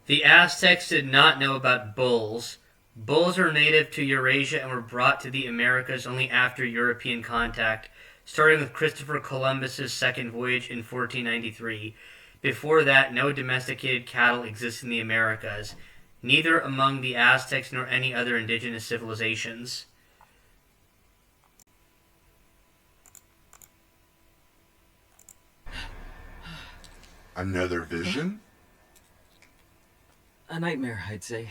The Aztecs did not know about bulls. Bulls are native to Eurasia and were brought to the Americas only after European contact, starting with Christopher Columbus's second voyage in 1493. Before that, no domesticated cattle existed in the Americas, neither among the Aztecs nor any other indigenous civilizations. Another vision? A nightmare, I'd say.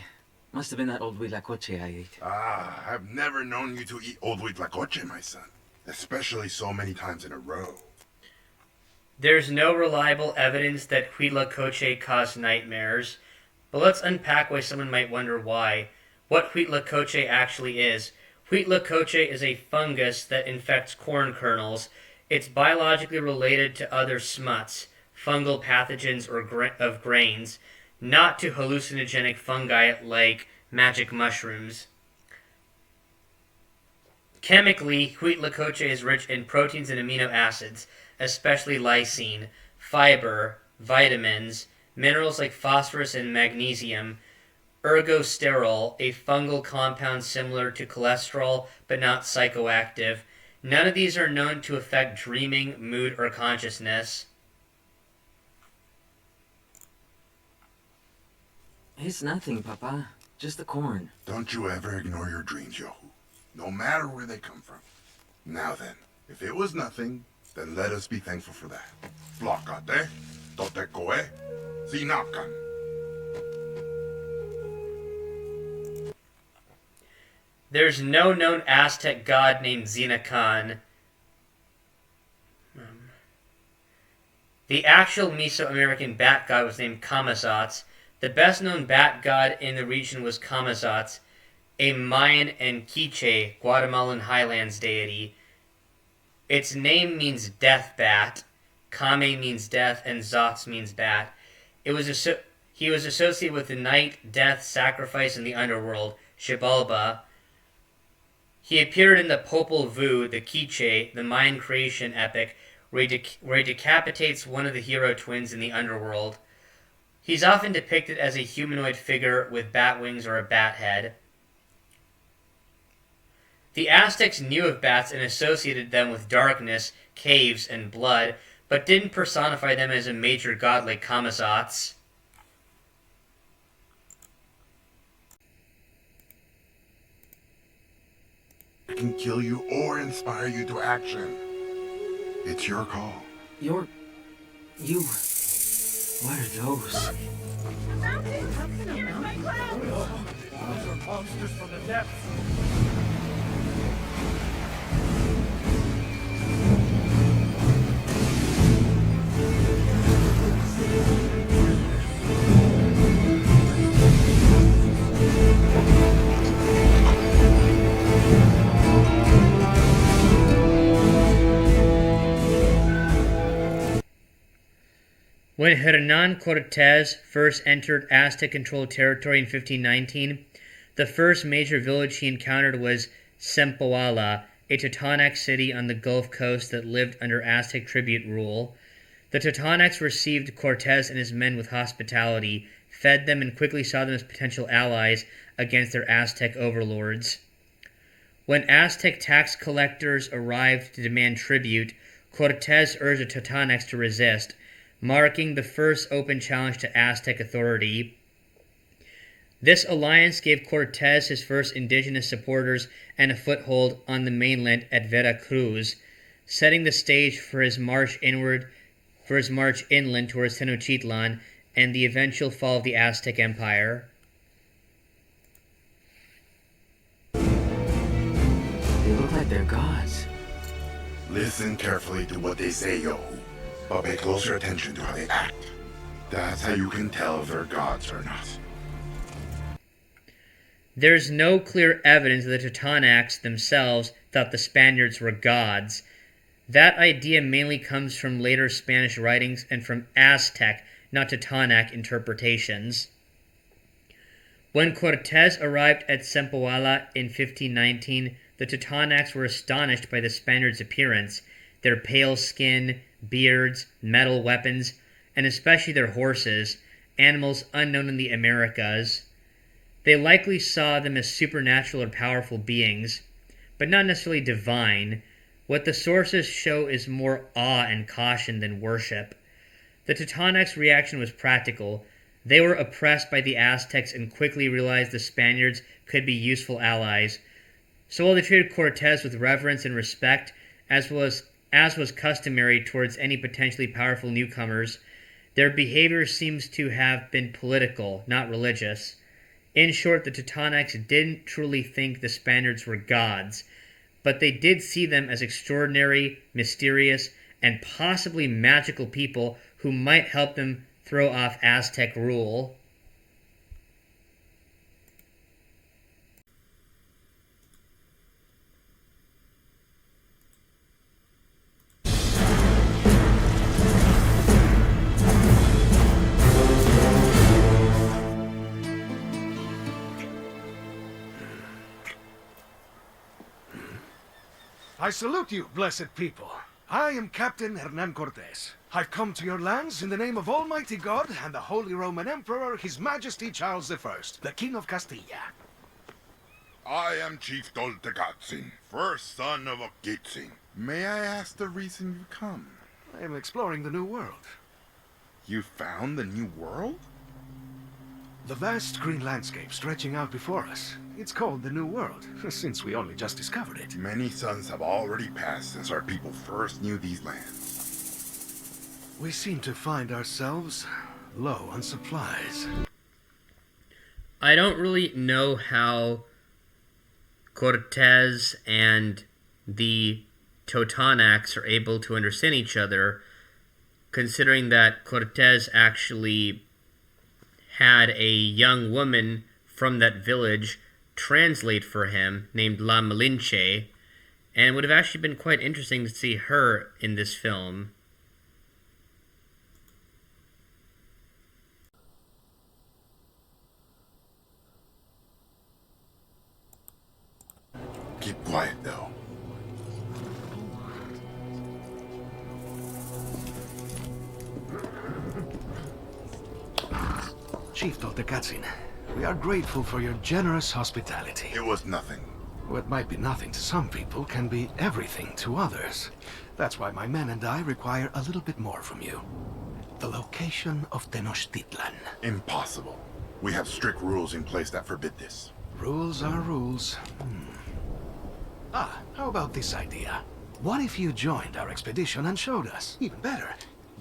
Must have been that old huitlacoche I ate. Ah, I've never known you to eat old huitlacoche, my son. Especially so many times in a row. There's no reliable evidence that huitlacoche caused nightmares, but let's unpack why someone might wonder why. What huitlacoche actually is. Huitlacoche is a fungus that infects corn kernels. It's biologically related to other smuts, fungal pathogens of grains, not to hallucinogenic fungi like magic mushrooms. Chemically, huitlacoche is rich in proteins and amino acids, especially lysine, fiber, vitamins, minerals like phosphorus and magnesium, ergosterol, a fungal compound similar to cholesterol but not psychoactive. None of these are known to affect dreaming, mood, or consciousness. It's nothing, Papa. Just the corn. Don't you ever ignore your dreams, Yohu. No matter where they come from. Now then, if it was nothing, then let us be thankful for that. Flakate, totekoe, sinakan. There's no known Aztec god named Xenacan. The actual Mesoamerican bat god was named Camazotz. The best known bat god in the region was Camazotz, a Mayan and Quiche, Guatemalan highlands deity. Its name means death bat, Kame means death, and Zotz means bat. He was associated with the night, death, sacrifice, and the underworld, Xibalba. He appeared in the Popol Vuh, the Quiche, the Mayan creation epic, where he decapitates one of the hero twins in the underworld. He's often depicted as a humanoid figure with bat wings or a bat head. The Aztecs knew of bats and associated them with darkness, caves, and blood, but didn't personify them as a major god like Camazotz. I can kill you or inspire you to action. It's your call. You... What are those? Those are monsters from the depths. When Hernan Cortés first entered Aztec-controlled territory in 1519, the first major village he encountered was Zempoala, a Totonac city on the Gulf Coast that lived under Aztec tribute rule. The Totonacs received Cortés and his men with hospitality, fed them, and quickly saw them as potential allies against their Aztec overlords. When Aztec tax collectors arrived to demand tribute, Cortés urged the Totonacs to resist, marking the first open challenge to Aztec authority. This alliance gave Cortés his first indigenous supporters and a foothold on the mainland at Veracruz, setting the stage for his march inland towards Tenochtitlan and the eventual fall of the Aztec Empire. They look like they're gods. Listen carefully to what they say, Yohu. But pay closer attention to how they act. That's how you can tell if they're gods or not. There's no clear evidence that the Totonacs themselves thought the Spaniards were gods. That idea mainly comes from later Spanish writings and from Aztec, not Totonac interpretations. When Cortés arrived at Zempoala in 1519, the Totonacs were astonished by the Spaniards' appearance, their pale skin, beards, metal weapons, and especially their horses, animals unknown in the Americas. They likely saw them as supernatural or powerful beings, but not necessarily divine. What the sources show is more awe and caution than worship. The Totonacs' reaction was practical. They were oppressed by the Aztecs and quickly realized the Spaniards could be useful allies. So while they treated Cortes with reverence and respect, as was customary towards any potentially powerful newcomers, their behavior seems to have been political, not religious. In short, the Totonacs didn't truly think the Spaniards were gods, but they did see them as extraordinary, mysterious, and possibly magical people who might help them throw off Aztec rule. I salute you, blessed people. I am Captain Hernan Cortes. I've come to your lands in the name of Almighty God and the Holy Roman Emperor, His Majesty Charles I, the King of Castilla. I am Chief Toltecatzin, first son of Oquitzin. May I ask the reason you've come? I am exploring the New World. You found the New World? The vast green landscape stretching out before us. It's called the New World, since we only just discovered it. Many suns have already passed since our people first knew these lands. We seem to find ourselves low on supplies. I don't really know how Cortes and the Totonacs are able to understand each other, considering that Cortes actually had a young woman from that village translate for him named La Malinche, and it would have actually been quite interesting to see her in this film. Keep quiet, though. Chief Toltecatzin, we are grateful for your generous hospitality. It was nothing. What might be nothing to some people can be everything to others. That's why my men and I require a little bit more from you. The location of Tenochtitlan. Impossible. We have strict rules in place that forbid this. Rules are rules. How about this idea? What if you joined our expedition and showed us? Even better,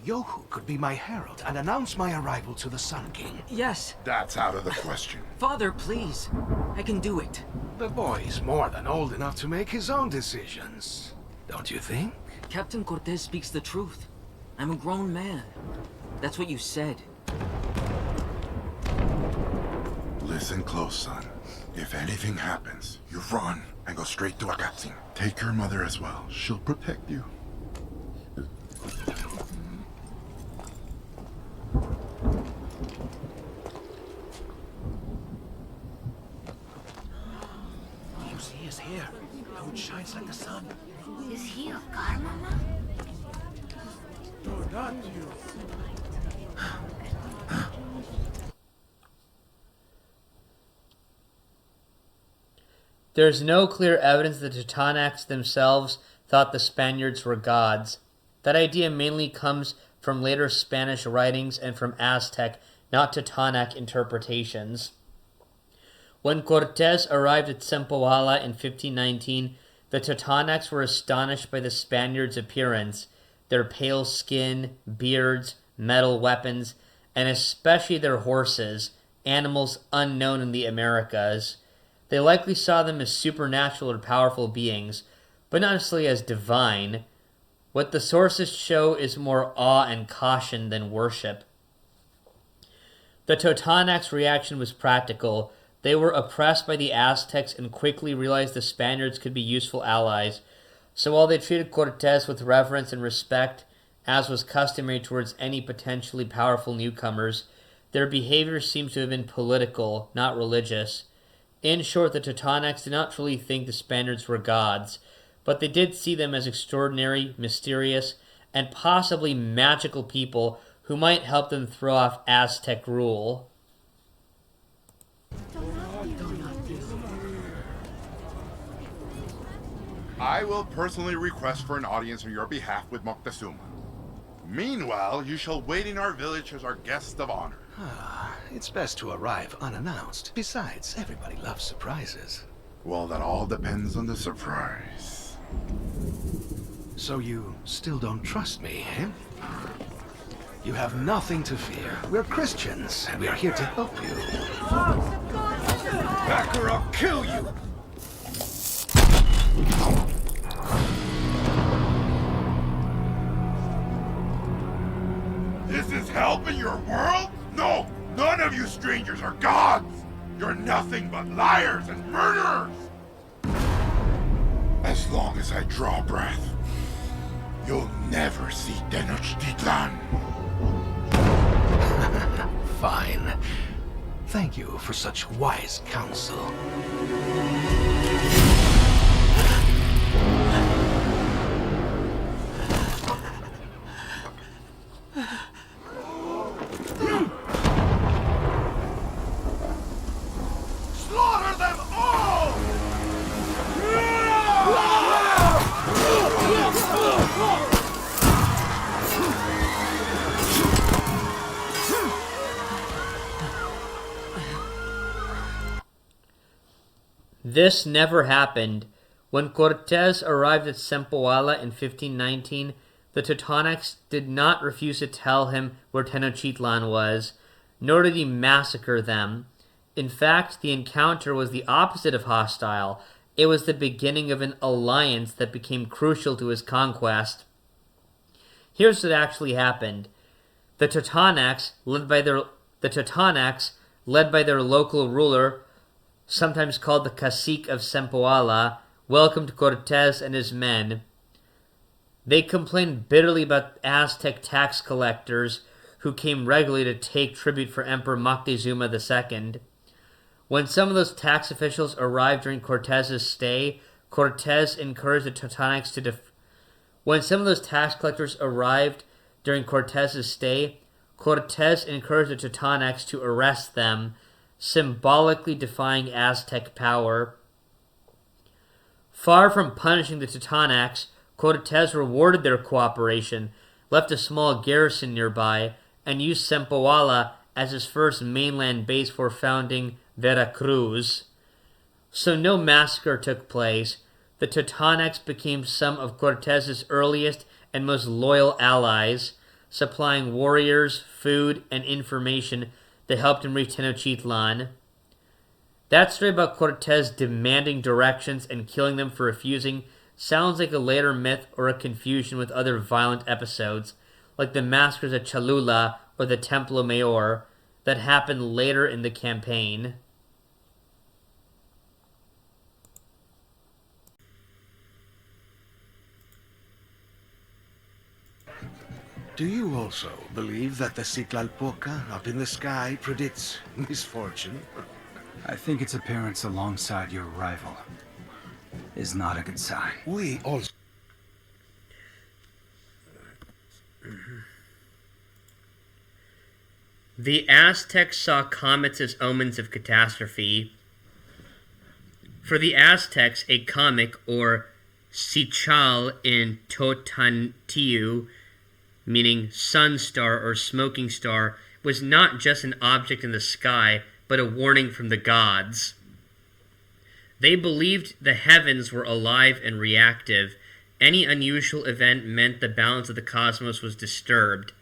Yohu could be my herald and announce my arrival to the Sun King. Yes. That's out of the question. Father, please. I can do it. The boy is more than old enough to make his own decisions. Don't you think? Captain Cortes speaks the truth. I'm a grown man. That's what you said. Listen close, son. If anything happens, you run and go straight to Akatzin. Take your mother as well. She'll protect you. You see his hair, how it shines like the sun. Is he a god, Mama? No, not you. There is no clear evidence that the Totonacs themselves thought the Spaniards were gods. That idea mainly comes from later Spanish writings and from Aztec, not Totonac interpretations. When Cortes arrived at Zempoala in 1519, the Totonacs were astonished by the Spaniards' appearance, their pale skin, beards, metal weapons, and especially their horses, animals unknown in the Americas. They likely saw them as supernatural or powerful beings, but not necessarily as divine. What the sources show is more awe and caution than worship. The Totonacs' reaction was practical. They were oppressed by the Aztecs and quickly realized the Spaniards could be useful allies. So while they treated Cortes with reverence and respect, as was customary towards any potentially powerful newcomers, their behavior seems to have been political, not religious. In short, the Totonacs did not truly think the Spaniards were gods, but they did see them as extraordinary, mysterious, and possibly magical people who might help them throw off Aztec rule. I will personally request for an audience on your behalf with Moctezuma. Meanwhile, you shall wait in our village as our guest of honor. It's best to arrive unannounced. Besides, everybody loves surprises. Well, that all depends on the surprise. So you still don't trust me, eh? You have nothing to fear. We're Christians, and we are here to help you. Back or I'll kill you! This is help in your world? No! None of you strangers are gods! You're nothing but liars and murderers! As long as I draw breath, you'll never see Tenochtitlan. Fine. Thank you for such wise counsel. Slaughter them all! This never happened. When Cortés arrived at Zempoala in 1519, the Totonacs did not refuse to tell him where Tenochtitlan was, nor did he massacre them. In fact, the encounter was the opposite of hostile. It was the beginning of an alliance that became crucial to his conquest. Here's what actually happened. The Totonacs, led by their local ruler, sometimes called the cacique of Zempoala, welcomed Cortés and his men. They complained bitterly about Aztec tax collectors who came regularly to take tribute for Emperor Moctezuma II. When some of those tax officials arrived during Cortés's stay, Cortés encouraged the Totonacs to When some of those tax collectors arrived during Cortés's stay, Cortés encouraged the Totonacs to arrest them, symbolically defying Aztec power. Far from punishing the Totonacs, Cortés rewarded their cooperation, left a small garrison nearby, and used Zempoala as his first mainland base for founding Veracruz. So no massacre took place. The Totonacs became some of Cortés's earliest and most loyal allies, supplying warriors, food, and information that helped him reach Tenochtitlan. That story about Cortés demanding directions and killing them for refusing sounds like a later myth or a confusion with other violent episodes, like the massacres at Cholula or the Templo Mayor, that happened later in the campaign. Do you also believe that the Ciclalpoca up in the sky predicts misfortune? I think its appearance alongside your rival is not a good sign. We also... The Aztecs saw comets as omens of catastrophe. For the Aztecs, a comet, or Sichal in Totantiu, meaning sun star or smoking star, was not just an object in the sky, but a warning from the gods. They believed the heavens were alive and reactive. Any unusual event meant the balance of the cosmos was disturbed.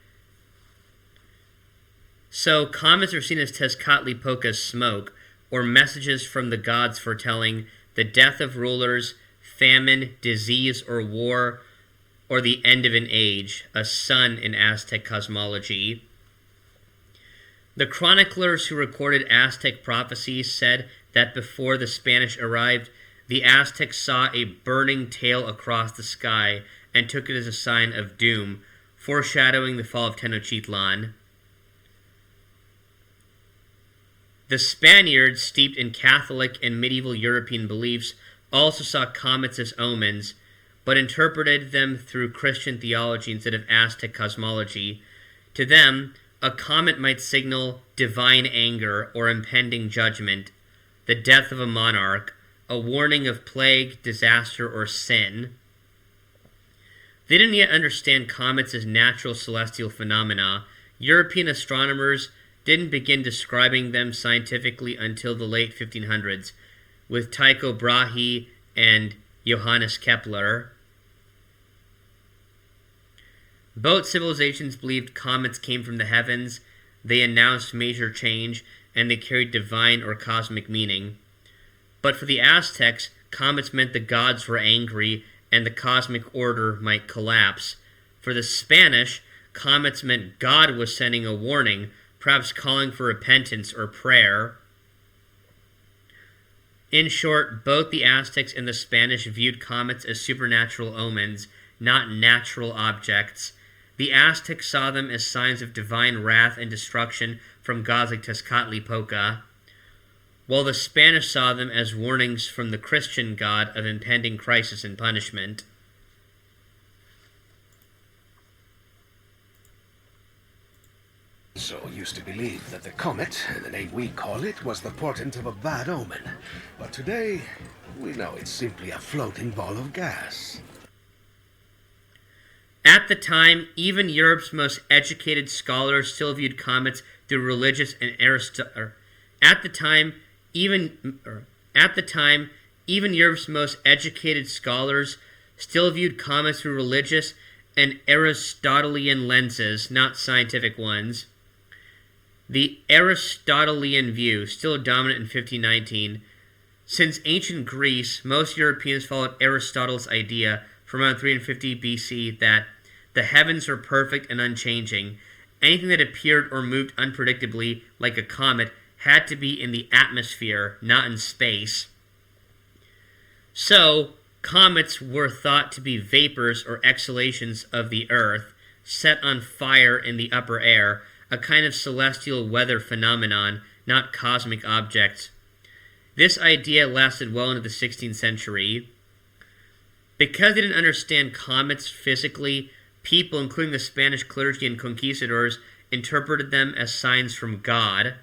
So comets are seen as Tezcatlipoca's smoke, or messages from the gods foretelling the death of rulers, famine, disease, or war, or the end of an age, a sun in Aztec cosmology. The chroniclers who recorded Aztec prophecies said that before the Spanish arrived, the Aztecs saw a burning tail across the sky and took it as a sign of doom, foreshadowing the fall of Tenochtitlan. The Spaniards, steeped in Catholic and medieval European beliefs, also saw comets as omens, but interpreted them through Christian theology instead of Aztec cosmology. To them, a comet might signal divine anger or impending judgment, the death of a monarch, a warning of plague, disaster, or sin. They didn't yet understand comets as natural celestial phenomena. European astronomers didn't begin describing them scientifically until the late 1500s, with Tycho Brahe and Johannes Kepler. Both civilizations believed comets came from the heavens, they announced major change, and they carried divine or cosmic meaning. But for the Aztecs, comets meant the gods were angry and the cosmic order might collapse. For the Spanish, comets meant God was sending a warning, perhaps calling for repentance or prayer. In short, both the Aztecs and the Spanish viewed comets as supernatural omens, not natural objects. The Aztecs saw them as signs of divine wrath and destruction from gods like Tezcatlipoca, while the Spanish saw them as warnings from the Christian God of impending crisis and punishment. So used to believe that the comet, the name we call it, was the portent of a bad omen. But today, we know it's simply a floating ball of gas. At the time, even Europe's most educated scholars still viewed comets through religious and even Europe's most educated scholars still viewed comets through religious and Aristotelian lenses, not scientific ones. The Aristotelian view, still dominant in 1519. Since ancient Greece, most Europeans followed Aristotle's idea from around 350 BC that the heavens are perfect and unchanging. Anything that appeared or moved unpredictably, like a comet, had to be in the atmosphere, not in space. So, comets were thought to be vapors or exhalations of the earth, set on fire in the upper air, a kind of celestial weather phenomenon, not cosmic objects. This idea lasted well into the 16th century. Because they didn't understand comets physically, people, including the Spanish clergy and conquistadors, interpreted them as signs from God.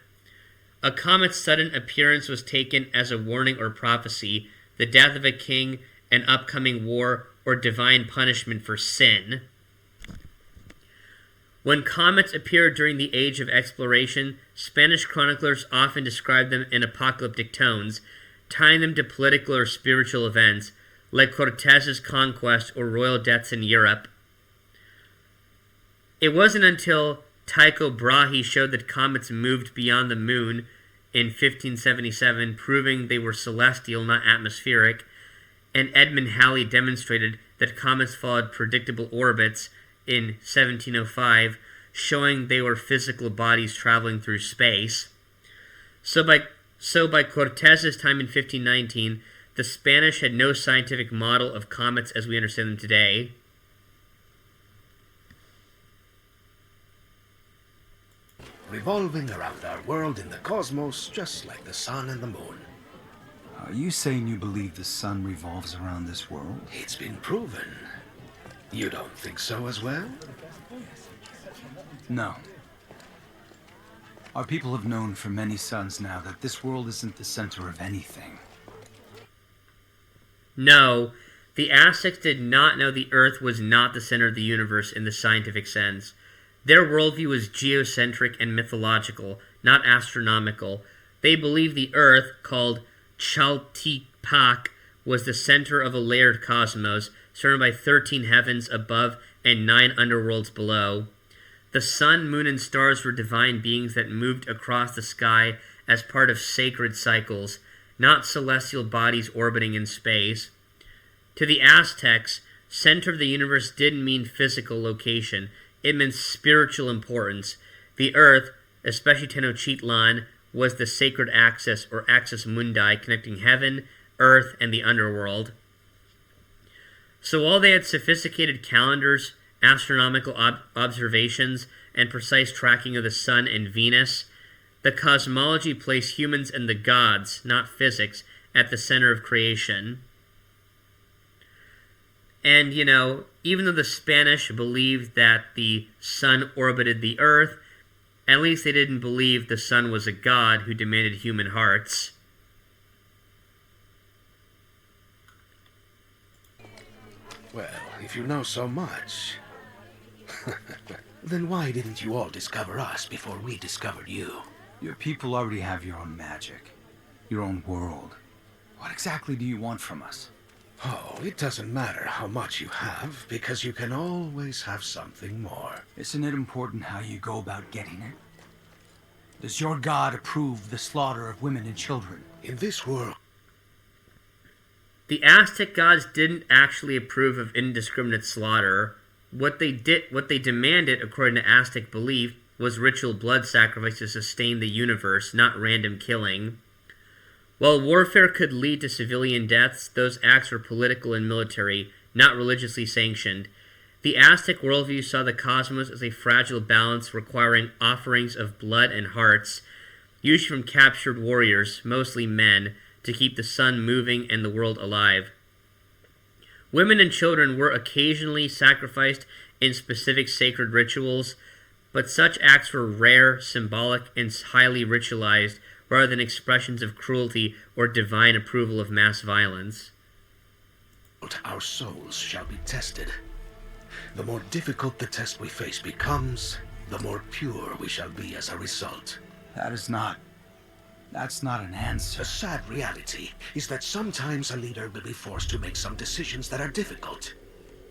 A comet's sudden appearance was taken as a warning or prophecy, the death of a king, an upcoming war, or divine punishment for sin. When comets appeared during the Age of Exploration, Spanish chroniclers often described them in apocalyptic tones, tying them to political or spiritual events, like Cortez's conquest or royal deaths in Europe. It wasn't until Tycho Brahe showed that comets moved beyond the moon in 1577, proving they were celestial, not atmospheric, and Edmund Halley demonstrated that comets followed predictable orbits in 1705, showing they were physical bodies traveling through space. So by Cortez's time in 1519, the Spanish had no scientific model of comets as we understand them today. Revolving around our world in the cosmos, just like the sun and the moon. Are you saying you believe the sun revolves around this world? It's been proven. You don't think so as well? No. Our people have known for many suns now that this world isn't the center of anything. No, the Aztecs did not know the Earth was not the center of the universe in the scientific sense. Their worldview was geocentric and mythological, not astronomical. They believed the Earth, called Chaltipac, was the center of a layered cosmos, surrounded by 13 heavens above and 9 underworlds below. The sun, moon, and stars were divine beings that moved across the sky as part of sacred cycles, not celestial bodies orbiting in space. To the Aztecs, center of the universe didn't mean physical location. It meant spiritual importance. The Earth, especially Tenochtitlan, was the sacred axis or axis mundi connecting heaven, earth, and the underworld. So while they had sophisticated calendars, astronomical observations, and precise tracking of the sun and Venus, the cosmology placed humans and the gods, not physics, at the center of creation. And, even though the Spanish believed that the sun orbited the earth, at least they didn't believe the sun was a god who demanded human hearts. Well, if you know so much, then why didn't you all discover us before we discovered you? Your people already have your own magic, your own world. What exactly do you want from us? Oh, it doesn't matter how much you have, because you can always have something more. Isn't it important how you go about getting it? Does your god approve the slaughter of women and children? In this world... The Aztec gods didn't actually approve of indiscriminate slaughter. What they demanded, according to Aztec belief, was ritual blood sacrifice to sustain the universe, not random killing. While warfare could lead to civilian deaths, those acts were political and military, not religiously sanctioned. The Aztec worldview saw the cosmos as a fragile balance requiring offerings of blood and hearts, usually from captured warriors, mostly men, to keep the sun moving and the world alive. Women and children were occasionally sacrificed in specific sacred rituals, but such acts were rare, symbolic, and highly ritualized, rather than expressions of cruelty or divine approval of mass violence. Our souls shall be tested. The more difficult the test we face becomes, the more pure we shall be as a result. That's not an answer. The sad reality is that sometimes a leader will be forced to make some decisions that are difficult.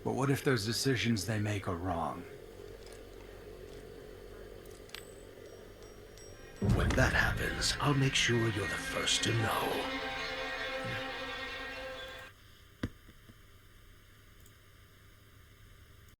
But what if those decisions they make are wrong? When that happens, I'll make sure you're the first to know.